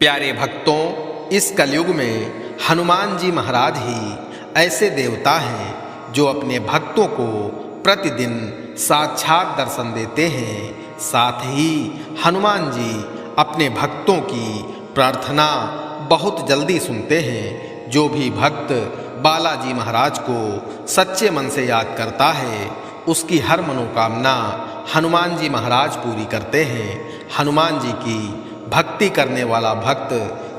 प्यारे भक्तों, इस कलयुग में हनुमान जी महाराज ही ऐसे देवता हैं जो अपने भक्तों को प्रतिदिन साक्षात दर्शन देते हैं। साथ ही हनुमान जी अपने भक्तों की प्रार्थना बहुत जल्दी सुनते हैं। जो भी भक्त बालाजी महाराज को सच्चे मन से याद करता है, उसकी हर मनोकामना हनुमान जी महाराज पूरी करते हैं। हनुमान जी की भक्ति करने वाला भक्त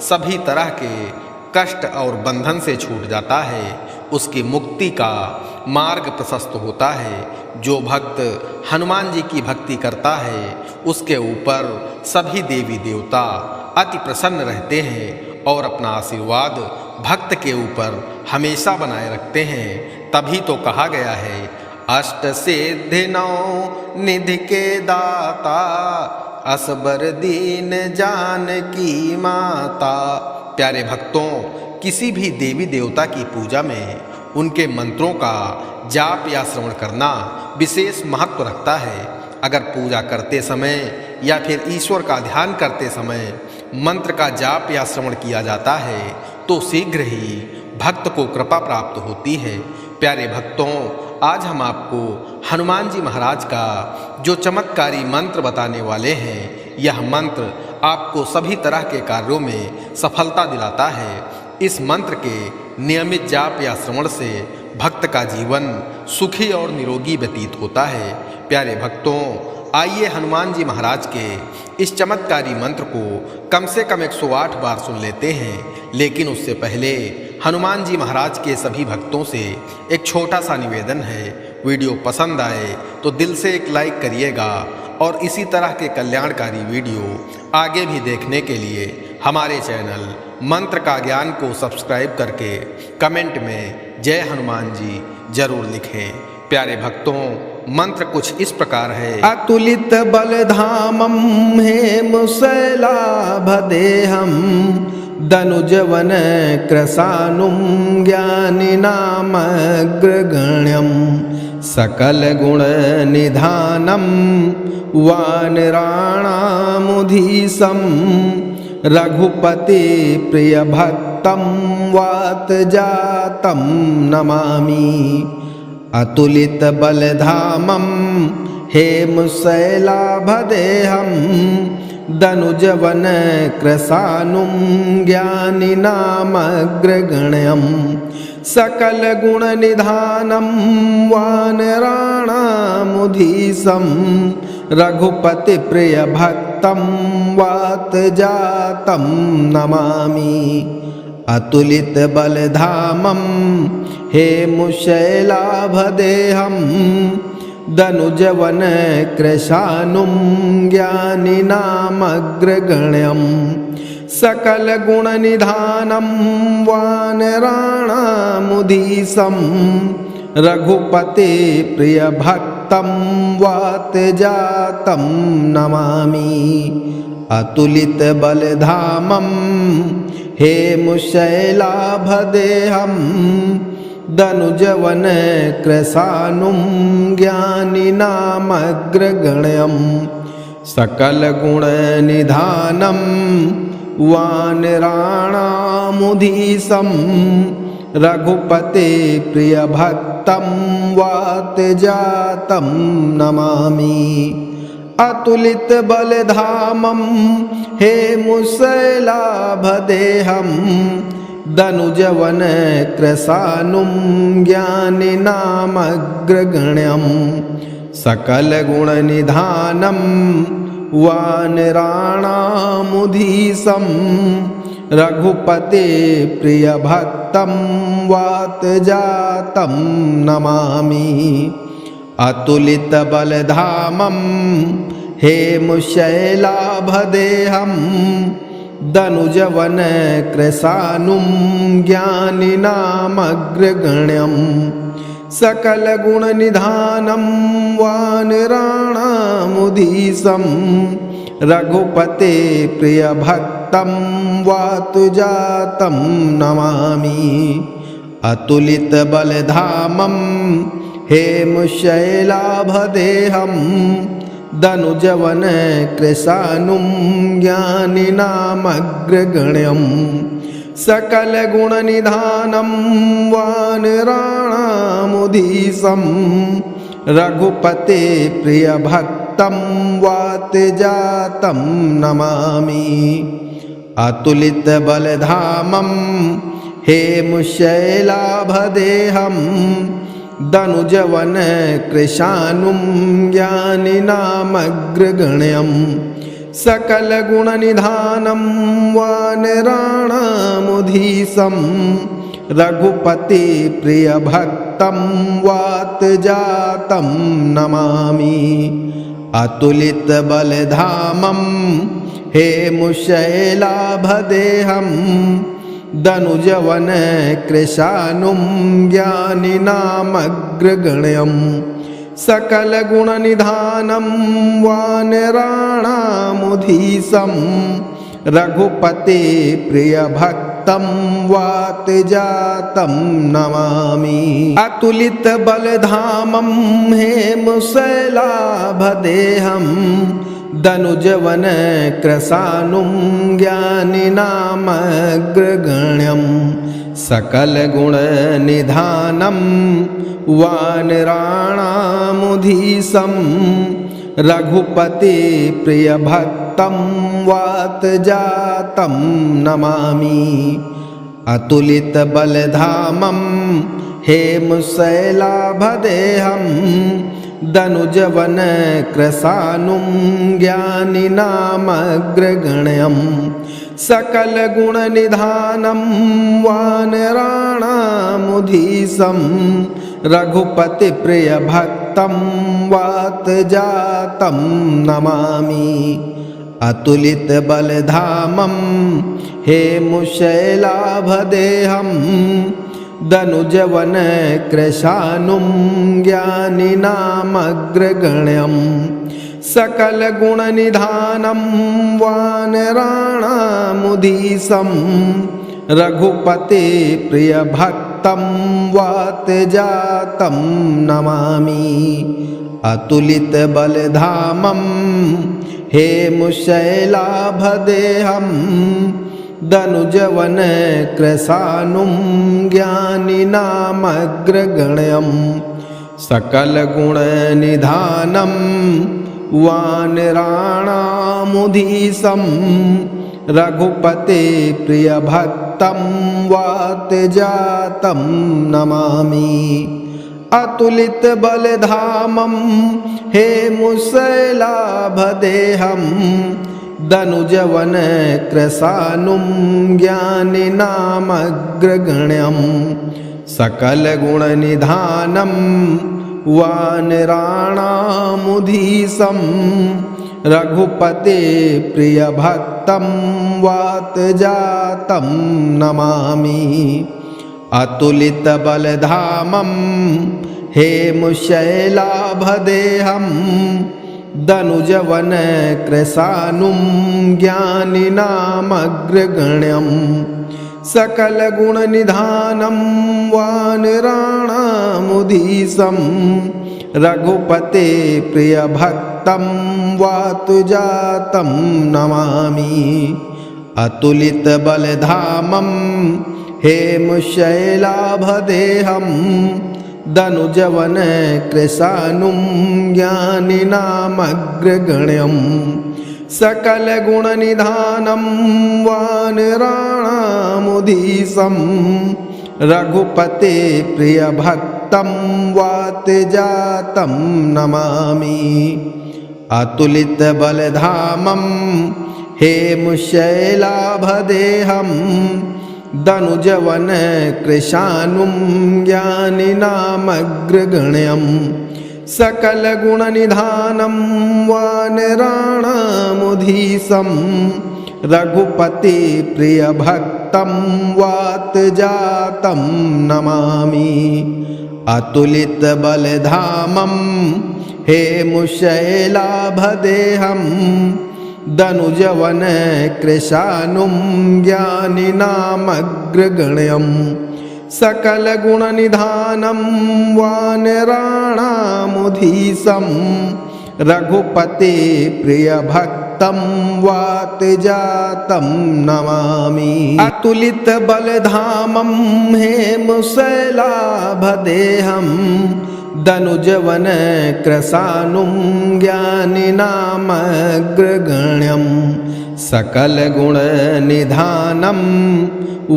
सभी तरह के कष्ट और बंधन से छूट जाता है, उसकी मुक्ति का मार्ग प्रशस्त होता है। जो भक्त हनुमान जी की भक्ति करता है, उसके ऊपर सभी देवी देवता अति प्रसन्न रहते हैं और अपना आशीर्वाद भक्त के ऊपर हमेशा बनाए रखते हैं। तभी तो कहा गया है, अष्ट सिद्धि नौ निधि के दाता, असबर दीन जानकी माता। प्यारे भक्तों, किसी भी देवी देवता की पूजा में उनके मंत्रों का जाप या श्रवण करना विशेष महत्व रखता है। अगर पूजा करते समय या फिर ईश्वर का ध्यान करते समय मंत्र का जाप या श्रवण किया जाता है तो शीघ्र ही भक्त को कृपा प्राप्त होती है। प्यारे भक्तों, आज हम आपको हनुमान जी महाराज का जो चमत्कारी मंत्र बताने वाले हैं, यह मंत्र आपको सभी तरह के कार्यों में सफलता दिलाता है। इस मंत्र के नियमित जाप या श्रवण से भक्त का जीवन सुखी और निरोगी व्यतीत होता है। प्यारे भक्तों, आइए हनुमान जी महाराज के इस चमत्कारी मंत्र को कम से कम 108 बार सुन लेते हैं। लेकिन उससे पहले हनुमान जी महाराज के सभी भक्तों से एक छोटा सा निवेदन है, वीडियो पसंद आए तो दिल से एक लाइक करिएगा और इसी तरह के कल्याणकारी वीडियो आगे भी देखने के लिए हमारे चैनल मंत्र का ज्ञान को सब्सक्राइब करके कमेंट में जय हनुमान जी जरूर लिखें। प्यारे भक्तों, मंत्र कुछ इस प्रकार है। अतुलित बलधामं हेमशैलाभदेहं, दनुजवन कृशानुं ज्ञानिनामग्रगण्यं, सकलगुणनिधानं वानराणामुधीशं, रघुपति प्रियभक्तं वातजातं नमामि। अतुलित बलधामं हेमशैलाभदेहं, दनुजवन कृशानुं ज्ञानिनामग्रगण्यं, सकलगुणनिधानं वानराणामुधीशं, रघुपति प्रियभक्तं वातजातं नमामि। अतुलित बलधामं हेमशैलाभदेहं, दनुजवन कृशानुं ज्ञानिनामग्रगण्यं, सकलगुणनिधानं वानराणामुधीशं, रघुपति प्रियभक्तं वातजातं नमामि। अतुलित बलधामं हेमशैलाभदेहं, दनुजवन कृशानुं ज्ञानिनामग्रगण्यं, सकलगुणनिधानं वानराणामुधीशं, रघुपति प्रियभक्तं वातजातं नमामि। अतुलित बलधामं हेमशैलाभदेहं, दनुजवन कृशानुं ज्ञानिनामग्रगण्यं, सकलगुणनिधानं वानराणामुधीशं, रघुपति प्रियभक्तं वातजातं नमामि। अतुलित बलधामं हेमशैलाभदेहं, दनुजवन कृशानुं ज्ञानिनामग्रगण्यं, सकलगुणनिधानं वानराणामुधीशं, रघुपति प्रियभक्तं वातजातं नमामि। अतुलित बलधामं हेमशैलाभदेहं, दनुजवन कृशानुं ज्ञानिनामग्रगण्यं सकलगुणनिधानं वानराणामुधीशं रघुपते प्रियभक्तं वातजातं नमामि अतुलितबलधामं हेमशैलाभदेहं दनुजवन कृशानुं ज्ञानिनामग्रगण्यं सकलगुणनिधानं वानराणामुधीशं रघुपति प्रियभक्तं वातजातं नमामि अतुलितबलधामं हेमशैलाभदेहं दनुजवन कृशानुं ज्ञानिनामग्रगण्यं सकलगुणनिधानं वानराणामुधीशं रघुपते प्रियभक्तं वातजातं नमामि अतुलितबलधामं हेमशैलाभदेहं दनुजवन कृशानुं ज्ञानिनामग्रगण्यं सकलगुणनिधानं वानराणामुधीशं रघुपति प्रियभक्तं वातजातं नमामि अतुलितबलधामं हेमशैलाभदेहं दनुजवन कृशानुं ज्ञानिनामग्रगण्यं सकलगुणनिधानं वानराणामुधीशं रघुपति प्रियभक्तं वातजातं नमामि अतुलितबलधामं हेमशैलाभदेहं दनुजवन कृशानुं ज्ञानिनामग्रगण्यं सकलगुणनिधानं वानराणामुधीशं रघुपति प्रियभक्तं वातजातं नमामि अतुलितबलधामं हेमशैलाभदेहं दनुजवन कृशानुं ज्ञानिनामग्रगण्यं सकलगुणनिधानं वानराणामुधीशं रघुपते प्रियभक्तं वातजातं नमामि अतुलितबलधामं हेमशैलाभदेहं दनुजवन कृशानुं ज्ञानिनामग्रगण्यं सकलगुणनिधानं वानराणामुधीशं रघुपते प्रियभक्तं वातजातं नमामि अतुलितबलधामं हेमशैलाभदेहं दनुजवन कृशानुं ज्ञानिनामग्रगण्यं सकलगुणनिधानं वानराणामुधीशं रघुपते प्रियभक्तं वातजातं नमामि अतुलितबलधामं हेमशैलाभदेहं दनुजवन कृशानुं ज्ञानिनामग्रगण्यं सकलगुणनिधानं वानराणामुधीशं रघुपते प्रियभक्तं वातजातं नमामि अतुलितबलधामं हेमशैलाभदेहं दनुजवन कृशानुं ज्ञानिनामग्रगण्यं सकलगुणनिधानं वानराणामुधीशं रघुपति प्रियभक्तं वातजातं नमामि अतुलितबलधामं हेमशैलाभदेहं दनुजवन कृशानुं ज्ञानिनामग्रगण्यं सकलगुणनिधानं वानराणामुधीशं रघुपति प्रिय भक्तं वातजातं नमामि। अतुलित बलधामं हेमशैलाभदेहं दनुजवन कृशानुं ज्ञानिनामग्रगण्यं सकलगुणनिधानं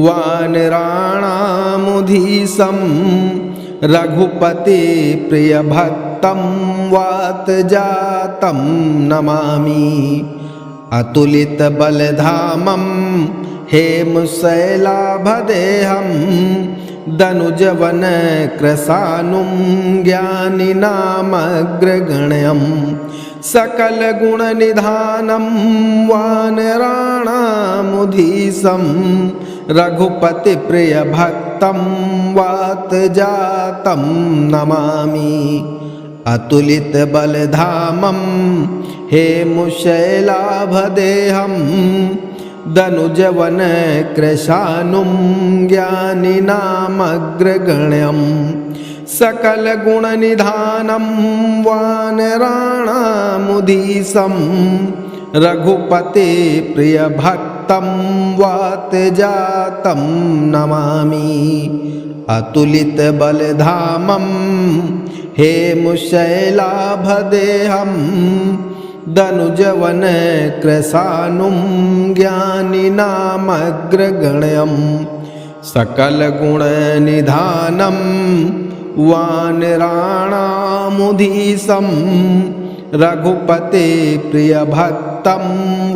वानराणामुधीशं रघुपति प्रिय भक्तं वातजातं नमामि। अतुलित बलधामं हेमशैलाभदेहं दनुजवन कृशानुं ज्ञानिनामग्रगण्यं सकलगुणनिधानं वानराणामुधीशं रघुपति प्रिय भक्तं वातजातं नमामि। अतुलित बलधामं हेमशैलाभदेहं दनुजवन कृशानुं ज्ञानिनामग्रगण्यं सकलगुणनिधानं वानराणामुधीशं रघुपति प्रिय भक्तं वातजातं नमामि। अतुलित बलधामं हेमशैलाभदेहं दनुजवन कृशानुं ज्ञानिनामग्रगण्यं सकलगुणनिधानं वानराणामुधीशं रघुपति प्रिय भक्तं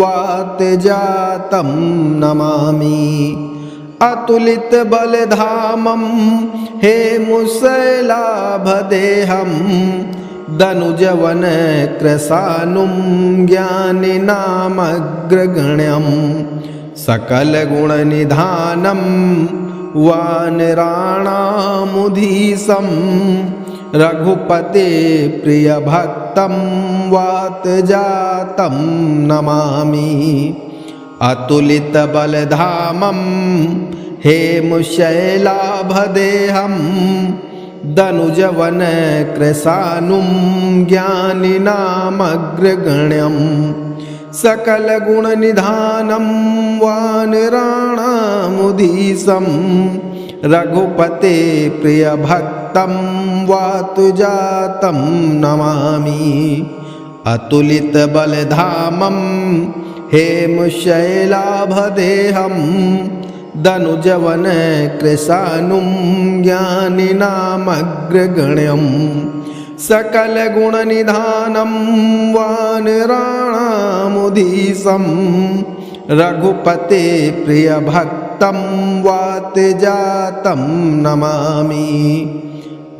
वातजातं नमामि। अतुलित बलधामं हेमशैलाभदेहं दनुजवन कृशानुं ज्ञानिनामग्रगण्यं सकलगुणनिधानं वानराणामुधीशं रघुपति प्रिय भक्तं वातजातं नमामि। अतुलित बलधामं हेमशैलाभदेहं दनुजवन कृशानुं ज्ञानिनामग्रगण्यं सकलगुणनिधानं वानराणामुधीशं रघुपति प्रिय भक्तं वातजातं नमामि। अतुलित बलधामं हेमशैलाभदेहं दनुजवन कृशानुं ज्ञानिनामग्रगण्यं सकलगुणनिधानं वानराणामुधीशं रघुपति प्रिय भक्तं वातजातं नमामि।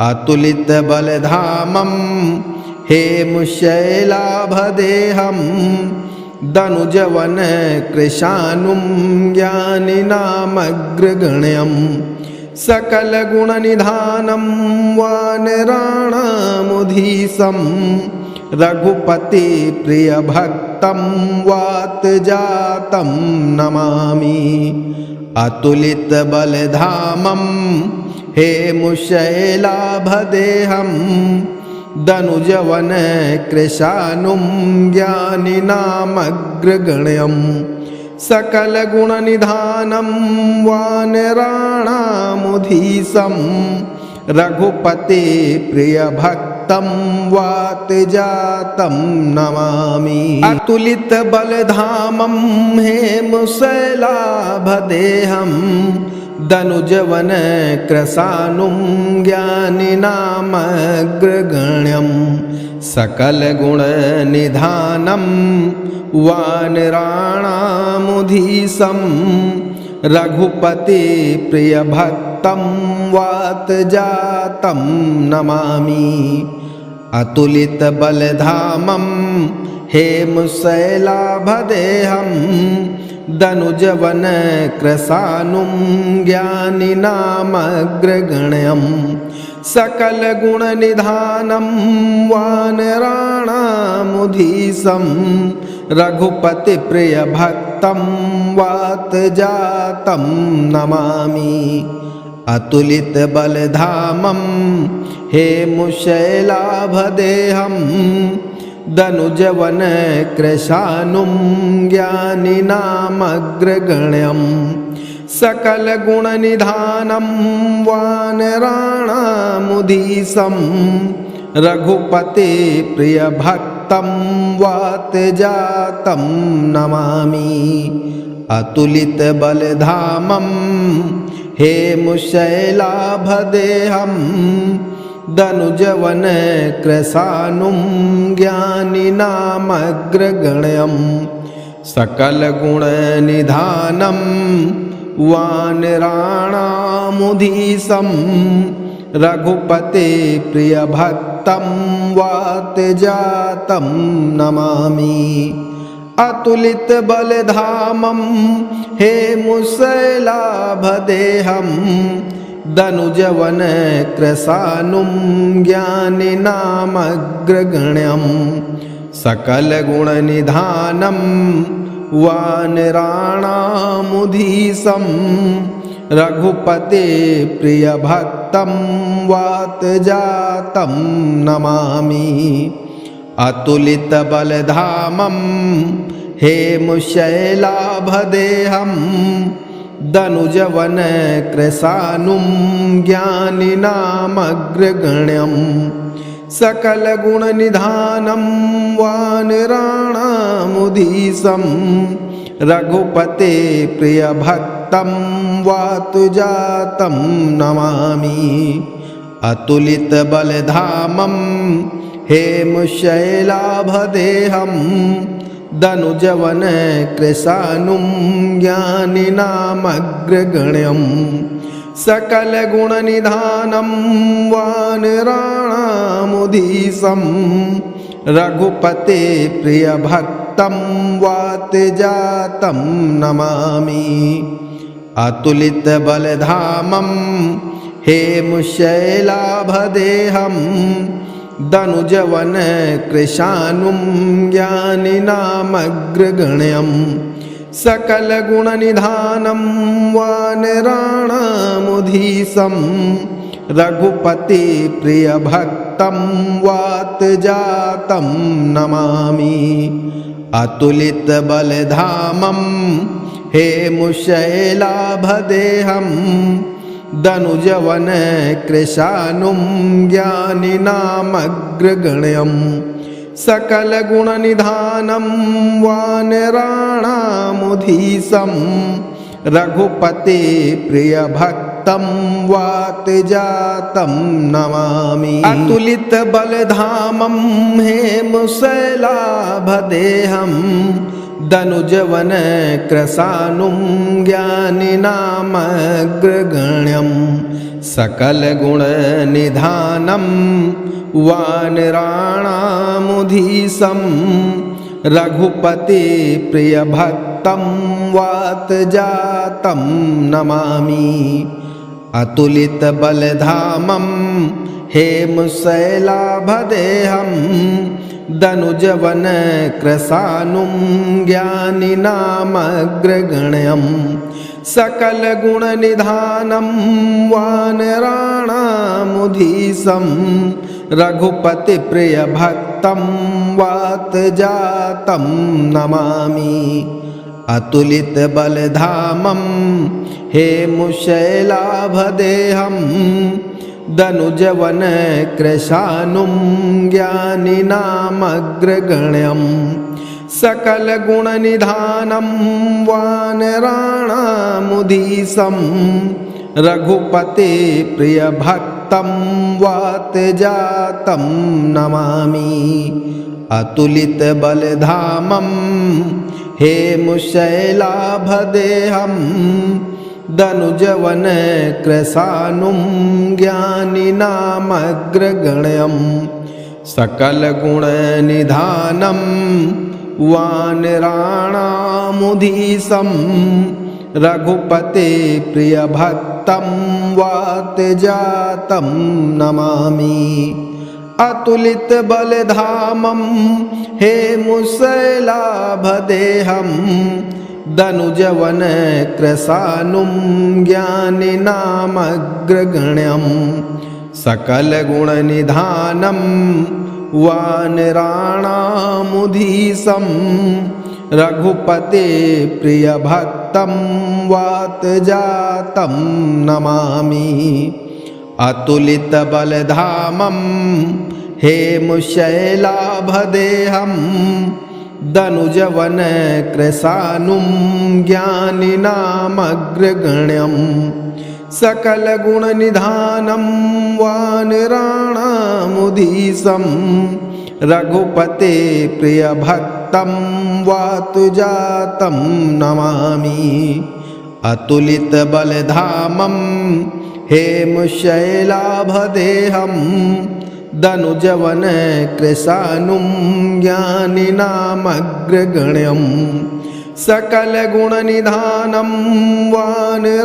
अतुलित बलधामं हेमशैलाभदेहं दनुजवन कृशानुं ज्ञानिनामग्रगण्यं सकलगुणनिधानं वानराणामुधीशं रघुपति प्रिय भक्तं वातजातं नमामि। अतुलित बलधामं हेमशैलाभदेहं दनुजवन कृशानुं ज्ञानिनामग्रगण्यं सकलगुणनिधानं वानराणामुधीशं रघुपति प्रिय भक्तं वातजातं नमामि। अतुलित बलधामं हेमशैलाभदेहं दनुजवन कृशानुं ज्ञानिनामग्रगण्यं सकलगुणनिधानं वानराणामुधीशं रघुपति प्रिय भक्तं वातजातं नमामि। अतुलित बलधामं हेमशैलाभदेहं दनुजवन कृशानुं ज्ञानिनामग्रगण्यं सकलगुणनिधानं वानराणामुधीशं रघुपति प्रिय भक्तं वातजातं नमामि। अतुलित बलधामं हेमशैलाभदेहं दनुजवन कृशानुं ज्ञानिनामग्रगण्यं सकलगुणनिधानं वानराणामुधीशं रघुपते प्रियभक्तं वातजातं नमामि अतुलितबलधामं हेमशैलाभदेहं दनुजवन कृशानुं ज्ञानिनामग्रगण्यं सकलगुणनिधानं वानराणामुधीशं रघुपते प्रियभक्तं वातजातं नमामि अतुलितबलधामं हेमशैलाभदेहं दनुजवन कृशानुं ज्ञानिनामग्रगण्यं सकलगुणनिधानं वानराणामुधीशं रघुपते प्रियभक्तं वातजातं नमामि अतुलितबलधामं हेमशैलाभदेहं दनुजवन कृशानुं ज्ञानिनामग्रगण्यं सकलगुणनिधानं वानराणामुधीशं रघुपते प्रियभक्तं वातजातं नमामि अतुलितबलधामं हेमशैलाभदेहं दनुजवन कृशानुं ज्ञानिनामग्रगण्यं सकलगुणनिधानं वानराणामुधीशं रघुपते प्रियभक्तं वातजातं नमामि अतुलितबलधामं हेमशैलाभदेहं दनुजवन कृशानुं ज्ञानिनामग्रगण्यं सकलगुणनिधानं वानराणामुधीशं रघुपते प्रियभक्तं वातजातं नमामि अतुलितबलधामं हेमशैलाभदेहं दनुजवन कृशानुं ज्ञानिनामग्रगण्यं सकलगुणनिधानं वानराणामुधीशं रघुपते प्रियभक्तं वातजातं नमामि अतुलितबलधामं हेमशैलाभदेहं दनुजवन कृशानुं ज्ञानिनामग्रगण्यं सकलगुणनिधानं वानराणामुधीशं रघुपते प्रियभक्तं वातजातं नमामि अतुलितबलधामं हेमशैलाभदेहं दनुजवन कृशानुं ज्ञानिनामग्रगण्यं सकलगुणनिधानं वानराणामुधीशं रघुपति प्रियभक्तं वातजातं नमामि अतुलितबलधामं हेमशैलाभदेहं दनुजवन कृशानुं ज्ञानिनामग्रगण्यं सकलगुणनिधानं वानराणामुधीशं रघुपते प्रियभक्तं वातजातं नमामि अतुलितबलधामं हेमशैलाभदेहं दनुजवन कृशानुं ज्ञानिनामग्रगण्यं सकलगुणनिधानं वानराणामुधीशं रघुपते प्रियभक्तं वातजातं नमामि अतुलितबलधामं हेमशैलाभदेहं दनुजवन कृशानुं ज्ञानिनामग्रगण्यं सकलगुणनिधानं वानराणामुधीशं रघुपते प्रियभक्तं वातजातं नमामि। अतुलितबलधामं हेमशैलाभदेहं दनुजवनकृशानुं ज्ञानिनामग्रगण्यं सकलगुणनिधानं वानराणामुधीशं रघुपते प्रियभक्तं वातजातं नमामि। अतुलितबलधामं हेमशैलाभदेहं दनुजवनकृशानुं ज्ञानिनामग्रगण्यं सकलगुणनिधानं वानराणामुधीशं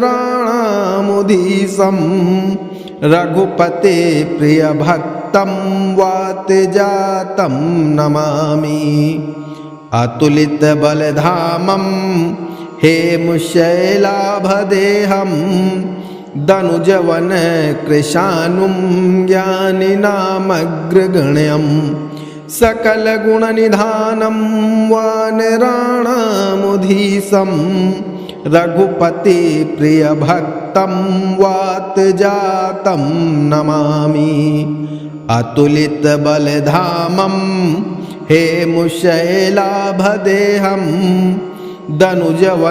रघुपते प्रियभक्तं वातजातं नमामि। अतुलितबलधामं हेमशैलाभदेहं दनुजवनकृशानुं ज्ञानिनामग्रगण्यं सकलगुणनिधानं वानराणामुधीशं रघुपते प्रियभक्तं वातजातं नमामि। अतुलितबलधामं हेमशैलाभदेहं दनुजवनकृशानुं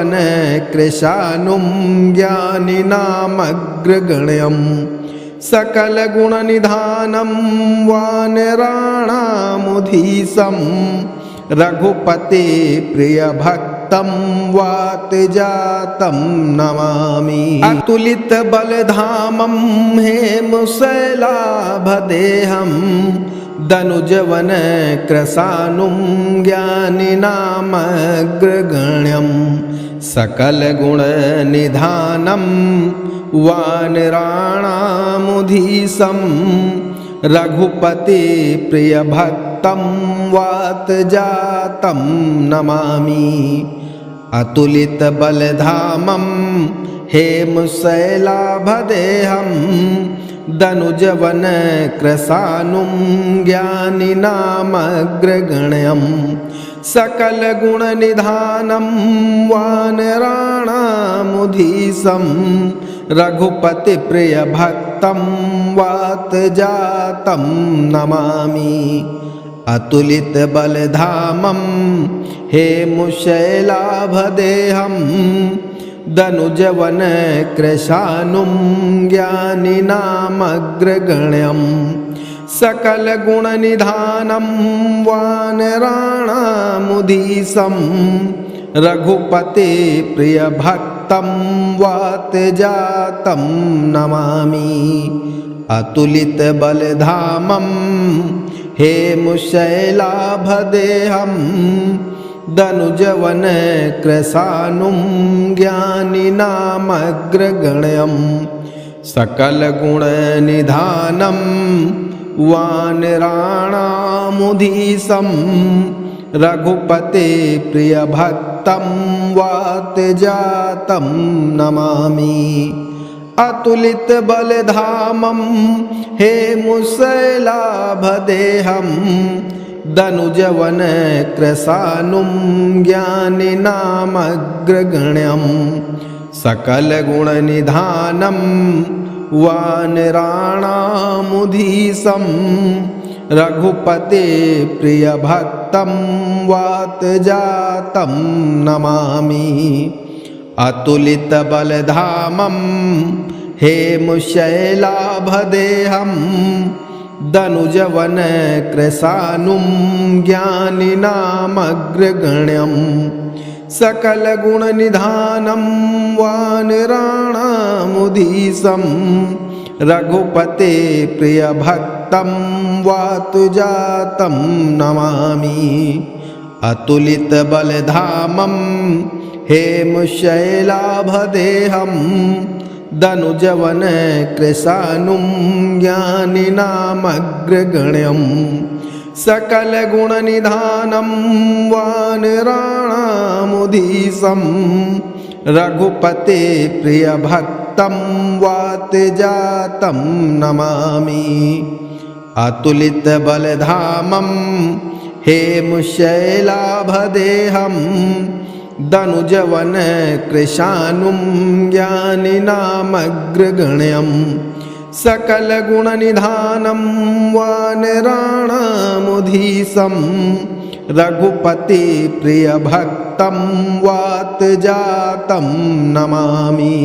ज्ञानिनामग्रगण्यं सकलगुणनिधानं वानराणामुधीशं रघुपते प्रियभक्तं वातजातं नमामि। अतुलितबलधामं हेमशैलाभदेहं दनुजवनकृशानुं ज्ञानिनामग्रगण्यं सकलगुणनिधानं वानराणामुधीशं रघुपते प्रियभक्तं वातजातं नमामि। अतुलितबलधामं हेमशैलाभदेहं दनुजवनकृशानुं ज्ञानिनामग्रगण्यं सकलगुणनिधानं वानराणामुधीशं रघुपति प्रियभक्तं वातजातं नमामि। अतुलितबलधामं हेमशैलाभदेहं दनुजवनकृशानुं ज्ञानिनामग्रगण्यं सकलगुणनिधानं वानराणामुधीशं रघुपते प्रियभक्तं वातजातं नमामि। अतुलितबलधामं हेमशैलाभदेहं दनुजवनकृशानुं ज्ञानिनामग्रगण्यं सकलगुणनिधानं वानराणामुधीशं रघुपते प्रियभक्तं वातजातं नमामि। अतुलितबलधामं हेमशैलाभदेहं दनुजवनकृशानुं ज्ञानिनामग्रगण्यं सकलगुणनिधानं वानराणामुधीशं रघुपते प्रियभक्तं वातजातं नमामि। अतुलितबलधामं हेमशैलाभदेहं दनुजवनकृशानुं ज्ञानिनामग्रगण्यं सकलगुणनिधानं वानराणामुधीशं रघुपते प्रियभक्तं वातजातं नमामि। अतुलितबलधामं हेमशैलाभदेहं दनुजवनकृशानुं ज्ञानिनामग्रगण्यं सकलगुणनिधानं वानराणामुधीशं रघुपते प्रियभक्तं वातजातं नमामि। अतुलितबलधामं हेमशैलाभदेहं दनुजवनकृशानुं ज्ञानिनामग्रगण्यं सकलगुणनिधानं वानराणामुधीशं रघुपतिप्रियभक्तं वातजातं नमामि।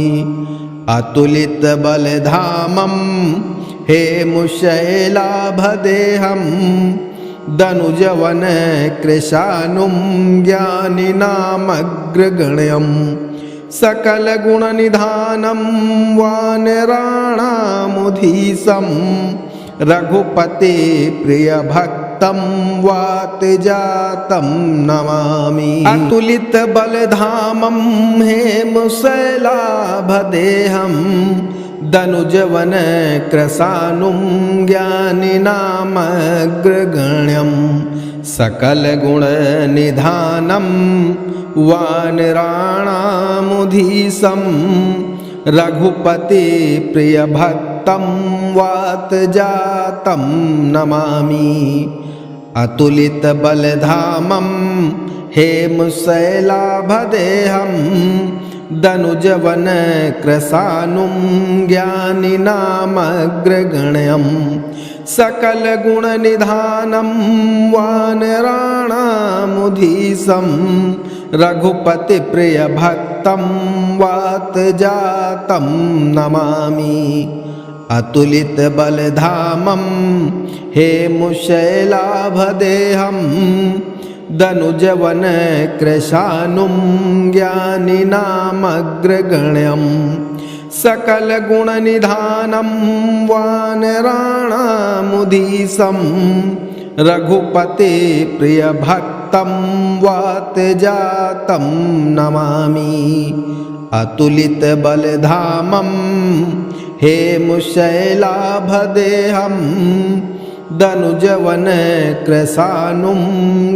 अतुलितबलधामं हेमशैलाभदेहं दनुजवनकृशानुं ज्ञानिनामग्रगण्यं सकलगुणनिधानं वानराणामुधीशं रघुपतिप्रियभक्तं वातजातं नमामि। अतुलितबलधामं हेमशैलाभदेहं दनुजवनकृशानुं ज्ञानिनामग्रगण्यं सकलगुणनिधानं वानराणामुधीशं रघुपतिप्रियभक्तं वातजातं नमामि। अतुलितबलधामं हेमशैलाभदेहं दनुजवनकृशानुं ज्ञानिनामग्रगण्यं सकलगुणनिधानं वानराणामुधीशं रघुपतिप्रियभक्तं वातजातं नमामि। अतुलितबलधामं हेमशैलाभदेहं दनुजवनकृशानुं ज्ञानिनामग्रगण्यं सकलगुणनिधानं वानराणामुधीशं रघुपतिप्रियभक्तं वातजातं नमामि। अतुलितबलधामं हेमशैलाभदेहं दनुजवनकृशानुं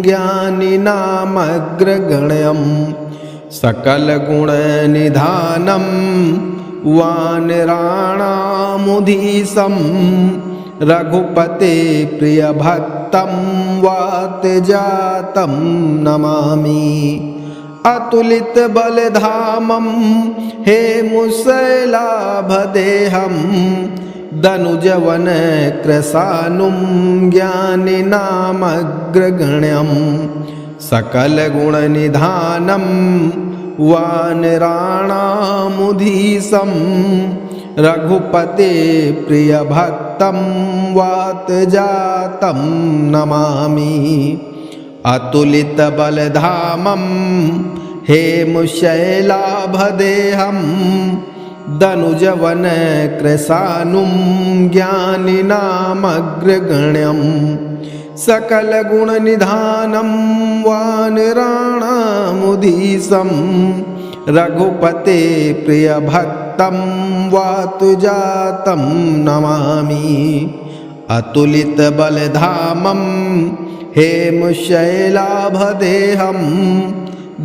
ज्ञानिनामग्रगण्यं सकलगुणनिधानं वानराणामुधीशं रघुपतिप्रियभक्तं वातजातं नमामि। अतुलितबलधामं हेमशैलाभदेहं दनुजवनकृशानुं ज्ञानिनामग्रगण्यं सकलगुणनिधानं वानराणामुधीशं रघुपतिप्रियभक्तं वातजातं नमामि। अतुलितबलधामं हेमशैलाभदेहं दनुजवनकृशानुं ज्ञानिनामग्रगण्यं सकलगुणनिधानं वानराणामुधीशं रघुपतिप्रियभक्तं वातजातं नमामि। अतुलितबलधामं हेमशैलाभदेहं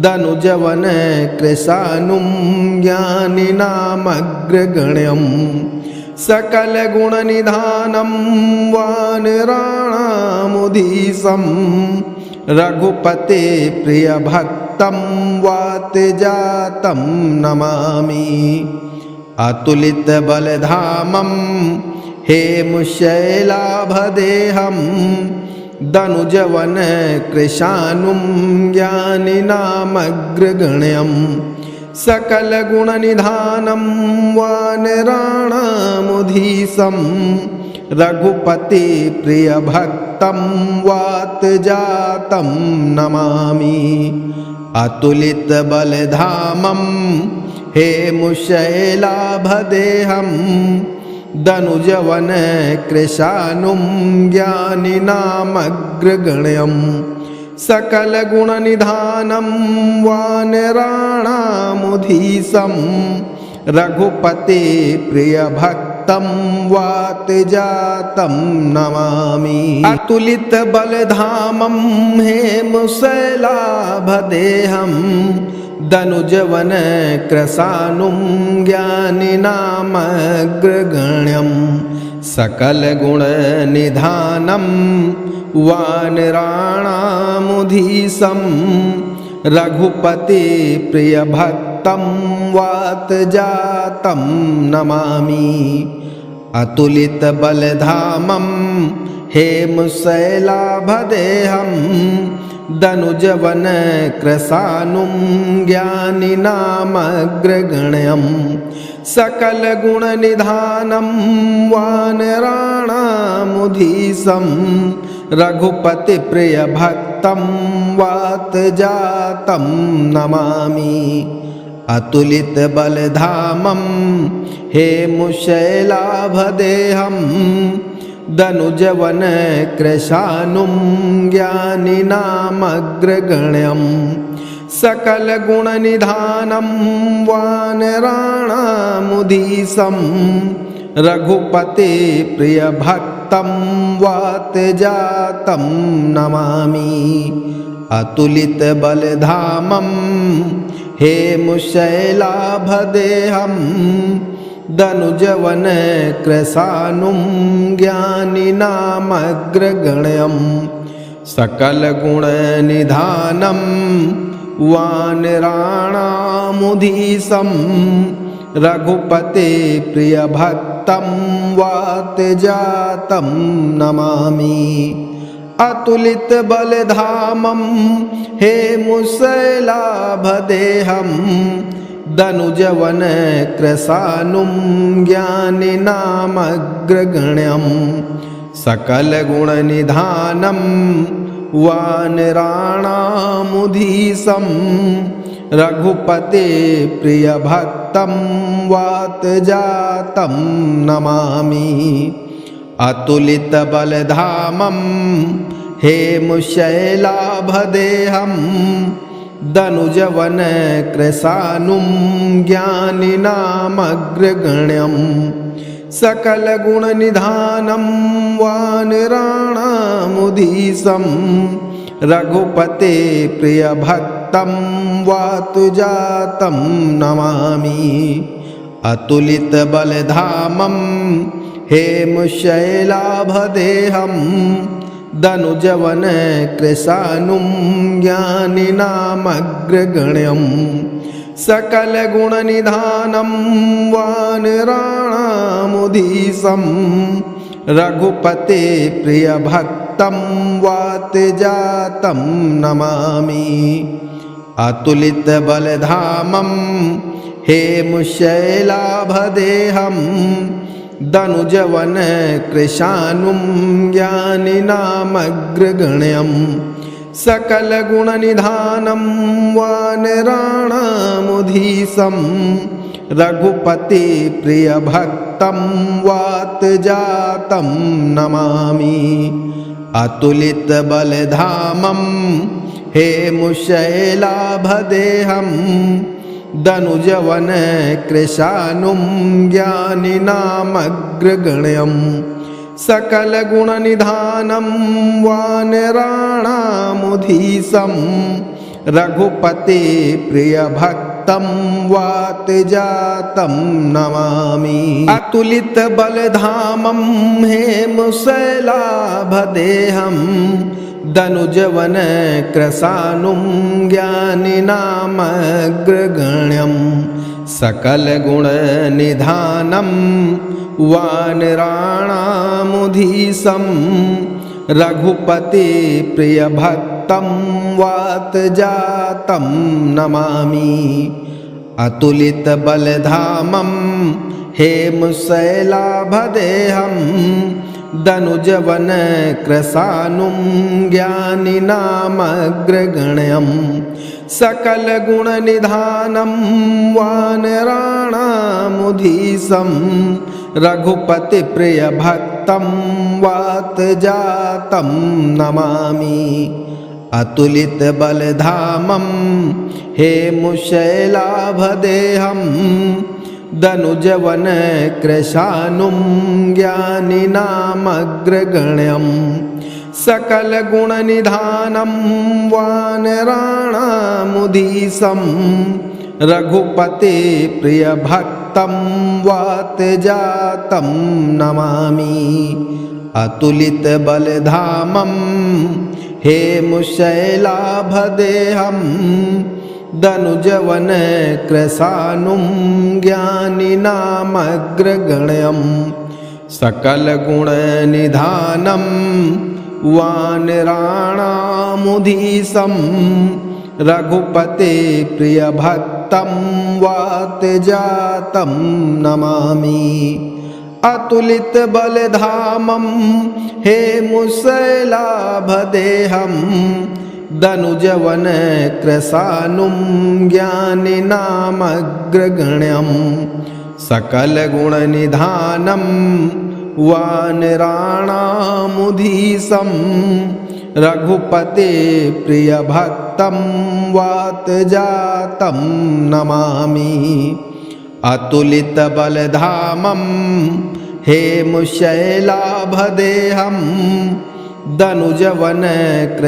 दनुजवनकृशानुं ज्ञानिनामग्रगण्यं सकलगुणनिधानं वानराणामुधीशं रघुपतिप्रियभक्तं वातजातं नमामि। अतुलितबलधामं हेमशैलाभदेहं दनुजवनकृशानुं ज्ञानिनामग्रगण्यं सकलगुणनिधानं वानराणामुधीशं रघुपतिप्रियभक्तं वातजातं नमामि। अतुलितबलधामं हेमशैलाभदेहं दनुजवनकृशानुं ज्ञानिनामग्रगण्यं सकलगुणनिधानं वानराणामुधीशं रघुपतिप्रियभक्तं वातजातं नमामि। अतुलितबलधामं हेमशैलाभदेहं दनुजवनकृशानुं ज्ञानिनामग्रगण्यं सकलगुणनिधानं वानराणामुधीशं रघुपतिप्रियभक्तं वातजातं नमामि। अतुलितबलधामं हेमशैलाभदेहं दनुजवनकृशानुं ज्ञानिनामग्रगण्यं सकलगुणनिधानं वानराणामुधीशं रघुपतिप्रियभक्तं वातजातं नमामि। अतुलितबलधामं हेमशैलाभदेहं दनुजवनकृशानुं ज्ञानिनामग्रगण्यं सकलगुणनिधानं वानराणामुधीशं रघुपतिप्रियभक्तं वातजातं नमामि। अतुलितबलधामं हेमशैलाभदेहं दनुजवनकृशानुं ज्ञानिनामग्रगण्यं सकलगुणनिधानं वानराणामुधीशं रघुपतिप्रियभक्तं वातजातं नमामि। अतुलितबलधामं हेमशैलाभदेहं दनुजवनकृशानुं ज्ञानिनामग्रगण्यं सकलगुणनिधानं वानराणामुधीशं रघुपतिप्रियभक्तं वातजातं नमामि। अतुलितबलधामं हेमशैलाभदेहं दनुजवनकृशानुं ज्ञानिनामग्रगण्यं सकलगुणनिधानं वानराणामुधीशं रघुपतिप्रियभक्तं वातजातं नमामि। अतुलितबलधामं हेमशैलाभदेहं दनुजवनकृशानुं ज्ञानिनामग्रगण्यं सकलगुणनिधानं वानराणामुधीशं रघुपतिप्रियभक्तं वातजातं नमामि। अतुलितबलधामं हेमशैलाभदेहं दनुजवनकृशानुं ज्ञानिनामग्रगण्यं सकलगुणनिधानं वानराणामुधीशं रघुपतिप्रियभक्तं वातजातं नमामि। अतुलितबलधामं हेमशैलाभदेहं दनुजवनकृशानुं ज्ञानिनामग्रगण्यं सकलगुणनिधानं वानराणामुधीशं रघुपतिप्रियभक्तं वातजातं नमामि। अतुलितबलधामं हेमशैलाभदेहं दनुजवनकृशानुं ज्ञानिनामग्रगण्यं सकलगुणनिधानं वानराणामुधीशं रघुपतिप्रियभक्तं वातजातं नमामि। अतुलितबलधामं हेमशैलाभदेहं दनुजवनकृशानुं ज्ञानिनामग्रगण्यं सकलगुणनिधानं वानराणामुधीशं रघुपतिप्रियभक्तं वातजातं नमामि। अतुलितबलधामं हेमशैलाभदेहं दनुजवनकृशानुं ज्ञानिनामग्रगण्यं सकलगुणनिधानं वानराणामुधीशं रघुपते प्रियभक्तं वातजातं नमामि अतुलितबलधामं हेमशैलाभदेहं दनुजवनकृशानुं ज्ञानिनामग्रगण्यं सकलगुणनिधानं वानराणामुधीशं रघुपते प्रियभक्तं वातजातं नमामि अतुलितबलधामं हेमशैलाभदेहं दनुजवनकृशानुं ज्ञानिनामग्रगण्यं सकलगुणनिधानं वानराणामुधीशं रघुपते प्रियभक्तं वातजातं नमामि अतुलितबलधामं हेमशैलाभदेहं दनुजवनकृशानुं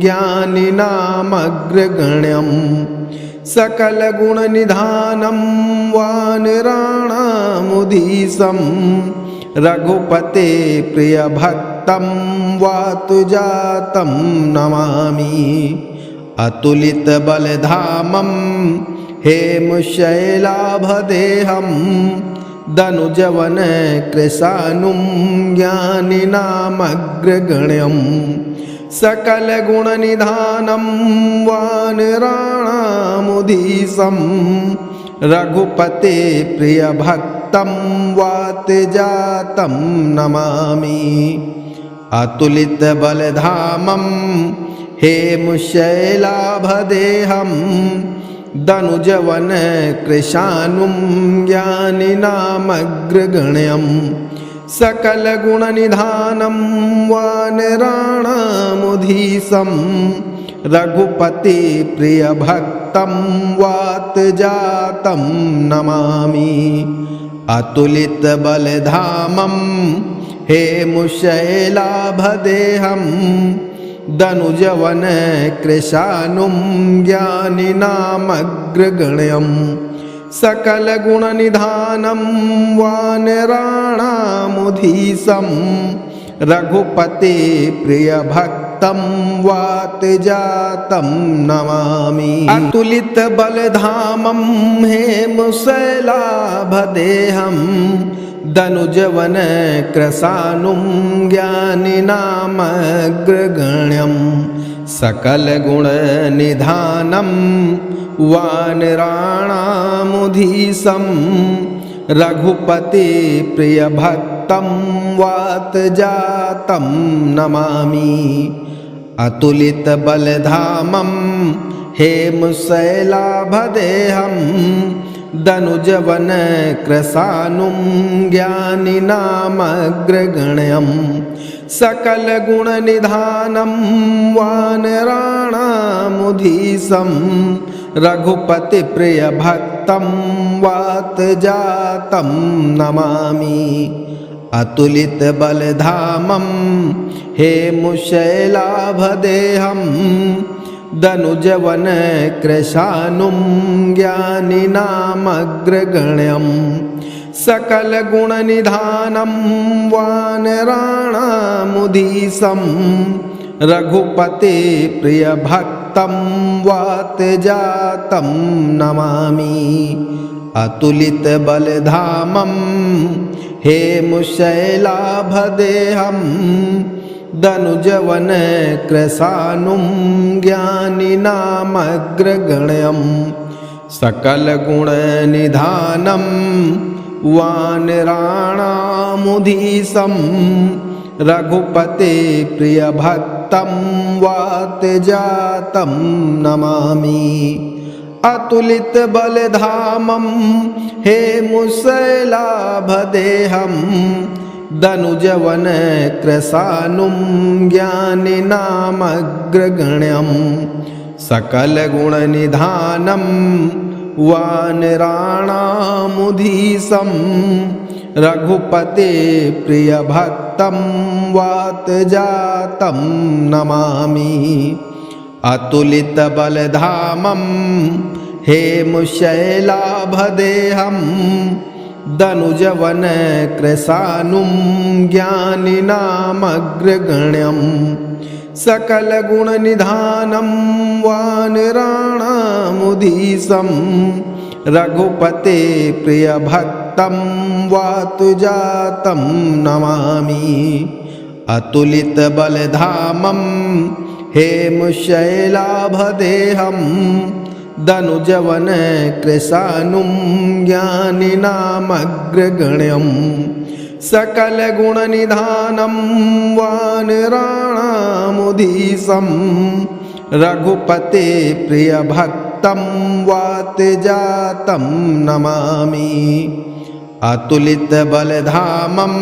ज्ञानिनामग्रगण्यं सकलगुणनिधानं वानराणामुधीशं रघुपते प्रियभक्तं वातजातं नमामि अतुलितबलधामं हेमशैलाभदेहं दनुजवनकृशानुं ज्ञानिनामग्रगण्यं सकलगुणनिधानं वानराणामुधीशं रघुपते प्रियभक्तं वातजातं नमामि अतुलितबलधामं हेमशैलाभदेहं दनुजवनकृशानुं ज्ञानिनामग्रगण्यं सकलगुणनिधानं वानराणामुधीशं रघुपते प्रियभक्तं वातजातं नमामि अतुलितबलधामं हेमशैलाभदेहं दनुजवनकृशानुं ज्ञानिनामग्रगण्यं सकलगुणनिधानं वानराणामुधीशं रघुपते प्रियभक्तं वातजातं नमामि अतुलितबलधामं हेमशैलाभदेहं दनुजवनकृशानुं ज्ञानिनामग्रगण्यं सकलगुणनिधानं वानराणामुधीशं रघुपते प्रियभक्तं वातजातं नमामि अतुलितबलधामं हेमशैलाभदेहं दनुजवनकृशानुं ज्ञानिनामग्रगण्यं सकलगुणनिधानं वानराणामुधीशं रघुपति प्रियभक्तं वातजातं नमामि अतुलितबलधामं हेमशैलाभदेहं दनुजवनकृशानुं ज्ञानिनामग्रगण्यं सकलगुणनिधानं वानराणामुधीशं रघुपते प्रियभक्तं वातजातं नमामि अतुलितबलधामं हेमशैलाभदेहं दनुजवनकृशानुं ज्ञानिनामग्रगण्यं सकलगुणनिधानं वानराणामुधीशं रघुपते प्रियभक्तं वातजातं नमामि अतुलितबलधामं हेमशैलाभदेहं दनुजवनकृशानुं ज्ञानिनामग्रगण्यं सकलगुणनिधानं वानराणामुधीशं रघुपते प्रियभक्तं वातजातं नमामि अतुलितबलधामं हेमुशैलाभदेहं दनुजवन कृशानुं ज्ञानिनामग्रगण्यं सकलगुणनिधानं वानराणामुधीशं रघुपते प्रियभक्तं वातुजातं नमामि अतुलितबलधामं हेमुशैलाभदेहं दनुजवन कृशानुं ज्ञानिनामग्रगण्यं सकलगुणनिधानं वानराणामुधीशं रघुपते प्रियभक्तं वातजातं नमामि अतुलितबलधामं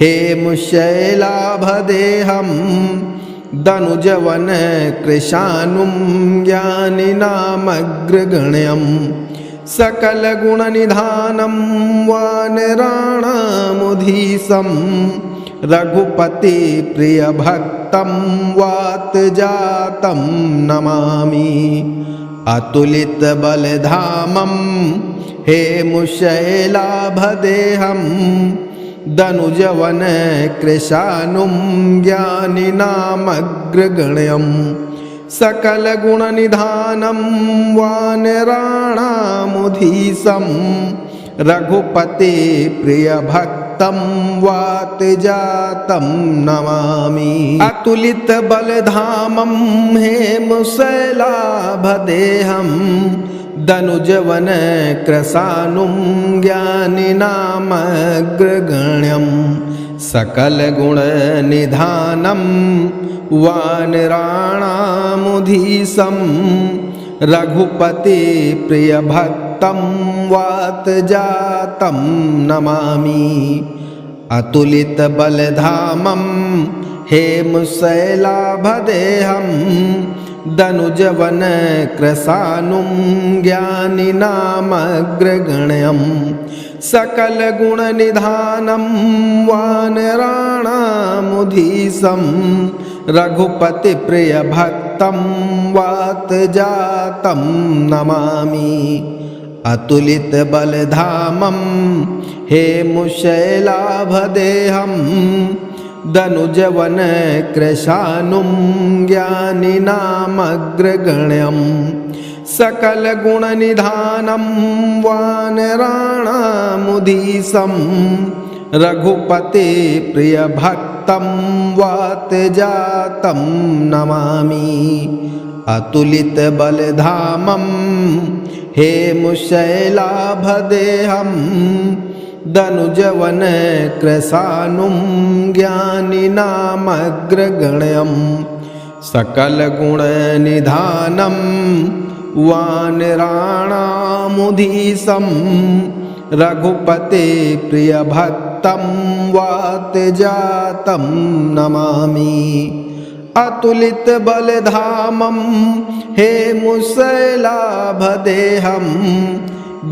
हेमुशैलाभदेहं दनुजवन कृशानुं ज्ञानिनामग्रगण्यं सकलगुणनिधानं वानराणामुधीशं रघुपति प्रियभक्तं वातजातं नमामि अतुलितबलधामं हेमुशैलाभदेहं दनुजवन कृशानुं ज्ञानिनामग्रगण्यं सकलगुणनिधानं वानराणामुधीशं रघुपते प्रियभक्तं वातजातं नमामि अतुलितबलधामं हेमुशैलाभदेहं दनुजवन कृशानुं ज्ञानिनामग्रगण्यं सकलगुणनिधानं वानराणामुधीशं रघुपते प्रियभक्तं वातजातं नमामि अतुलितबलधामं हेमुशैलाभदेहं दनुजवन कृशानुं ज्ञानिनामग्रगण्यं सकलगुणनिधानं वानराणामुधीशं रघुपति प्रियभक्तं वातजातं नमामि अतुलितबलधामं हेमुशैलाभदेहं दनुजवन कृशानुं ज्ञानिनामग्रगण्यं सकलगुणनिधानं वानराणामुधीशं रघुपते प्रियभक्तं वातजातं नमामि अतुलितबलधामं हेमुशैलाभदेहं दनुजवन कृशानुं ज्ञानिनामग्रगण्यं सकलगुणनिधानं वानराणामुधीशं रघुपते प्रियभक्तं वातजातं नमामि अतुलितबलधामं हेमुशैलाभदेहं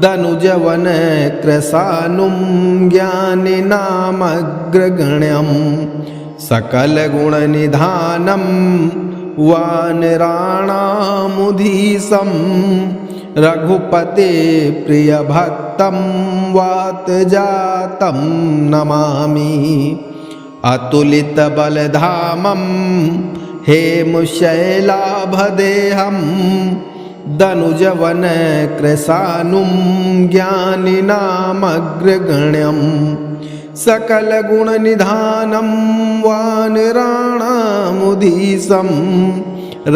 दनुजवन कृशानुं ज्ञानिनामग्रगण्यं सकलगुणनिधानं वानराणामुधीशं रघुपते प्रियभक्तं वातजातं नमामि अतुलितबलधामं हेमुशैलाभदेहं दनुजवन कृशानुं ज्ञानिनामग्रगण्यं सकलगुणनिधानं वानराणामुधीशं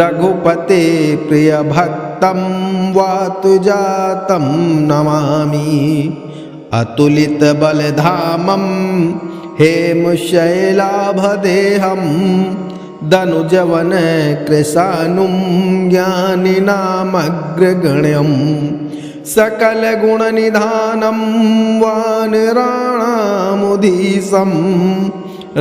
रघुपते प्रियभक्तं वातजातं नमामि अतुलितबलधामं हेमुशैलाभदेहं दनुजवन कृशानुं ज्ञानिनामग्रगण्यं सकलगुणनिधानं वानराणामुधीशं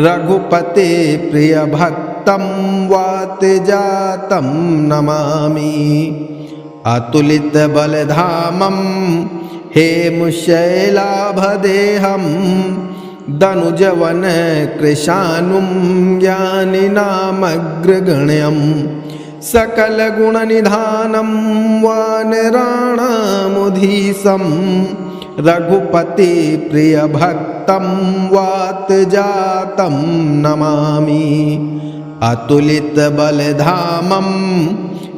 रघुपते प्रियभक्तं वातजातं नमामि अतुलितबलधामं हेमुशैलाभदेहं दनुजवन कृशानुं ज्ञानिनामग्रगण्यं सकलगुणनिधानं वानराणामुधीशं रघुपतिप्रियभक्तं वातजातं नमामि। अतुलितबलधामं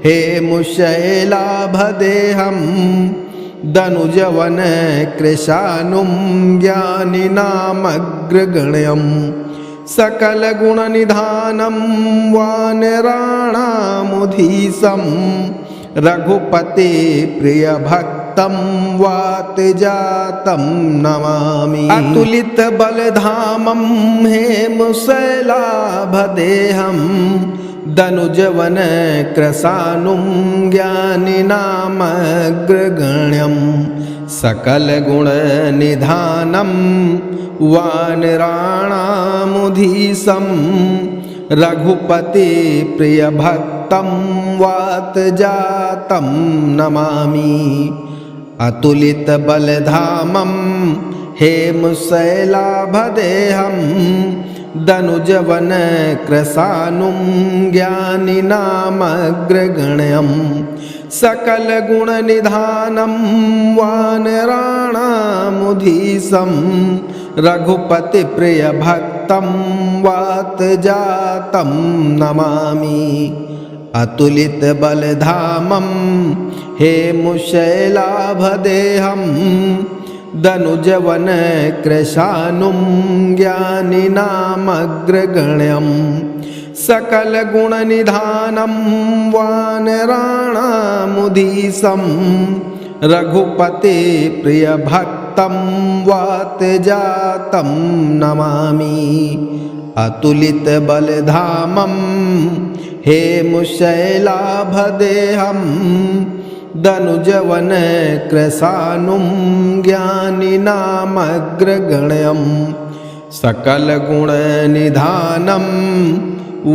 हेमुशैलाभदेहं दनुजवनकृशानुं ज्ञानिनामग्रगण्यं सकलगुणनिधानं वानराणामुधीशं रघुपतिप्रियभक्तं वातजातं नमामि। अतुलितबलधामं हेमशैलाभदेहं दनुजवनकृशानुं ज्ञानिनामग्रगण्यं सकलगुणनिधानं वानराणामुधीशं रघुपतिप्रियभक्तं वातजातं नमामि। अतुलितबलधामं हेमशैलाभदेहं दनुजवनकृशानुं ज्ञानिनामग्रगण्यं सकलगुणनिधानं वानराणामुधीशं रघुपतिप्रियभक्तं वातजातं नमामि। अतुलितबलधामं हेमशैलाभदेहं दनुजवनकृशानुं ज्ञानिनामग्रगण्यं सकलगुणनिधानं वानराणामुधीशं रघुपतिप्रियभक्तं वातजातं नमामि। अतुलितबलधामं हेमशैलाभदेहं दनुजवनकृशानुं ज्ञानिनामग्रगण्यं सकलगुणनिधानं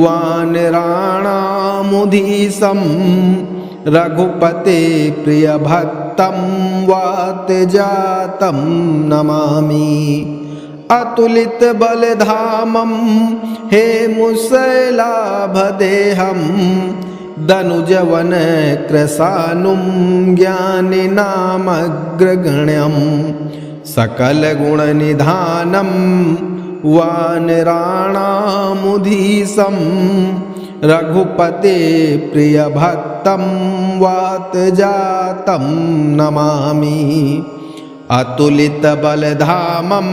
वानराणामुधीशं रघुपतिप्रियभक्तं वातजातं नमामि। अतुलितबलधामं हेमशैलाभदेहं दनुजवनकृशानुं ज्ञानिनामग्रगण्यं सकलगुणनिधानं वानराणामुधीशं रघुपतिप्रियभक्तं वातजातं नमामि। अतुलितबलधामं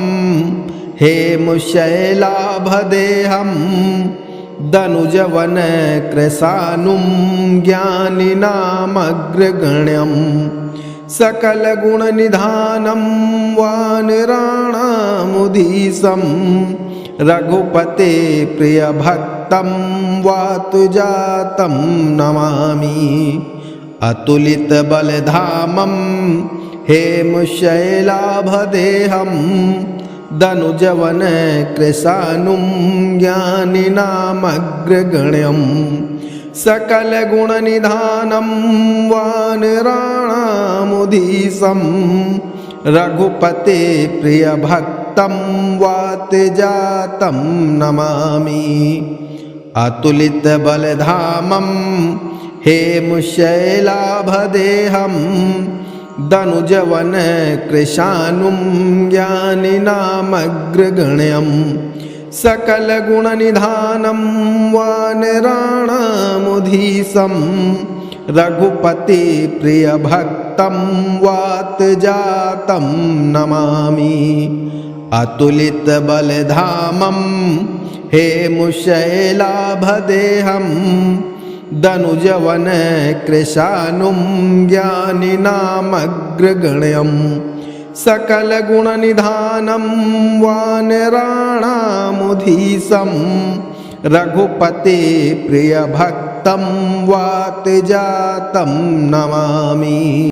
हेमशैलाभदेहं दनुजवनकृशानुं ज्ञानिनामग्रगण्यं सकलगुणनिधानं वानराणामुधीशं रघुपतिप्रियभक्तं वातजातं नमामि। अतुलितबलधामं हेमशैलाभदेहं दनुजवनकृशानुं ज्ञानिनामग्रगण्यं सकलगुणनिधानं वानराणामुधीशं रघुपतिप्रियभक्तं वातजातं नमामि। अतुलितबलधामं हेमशैलाभदेहं दनुजवनकृशानुं ज्ञानिनामग्रगण्यं सकलगुणनिधानं वानराणामुधीशं रघुपतिप्रियभक्तं वातजातं नमामि। अतुलितबलधामं हेमशैलाभदेहं दनुजवनकृशानुं ज्ञानिनामग्रगण्यं सकलगुणनिधानं वानराणामुधीशं रघुपतिप्रियभक्तं वातजातं नमामि।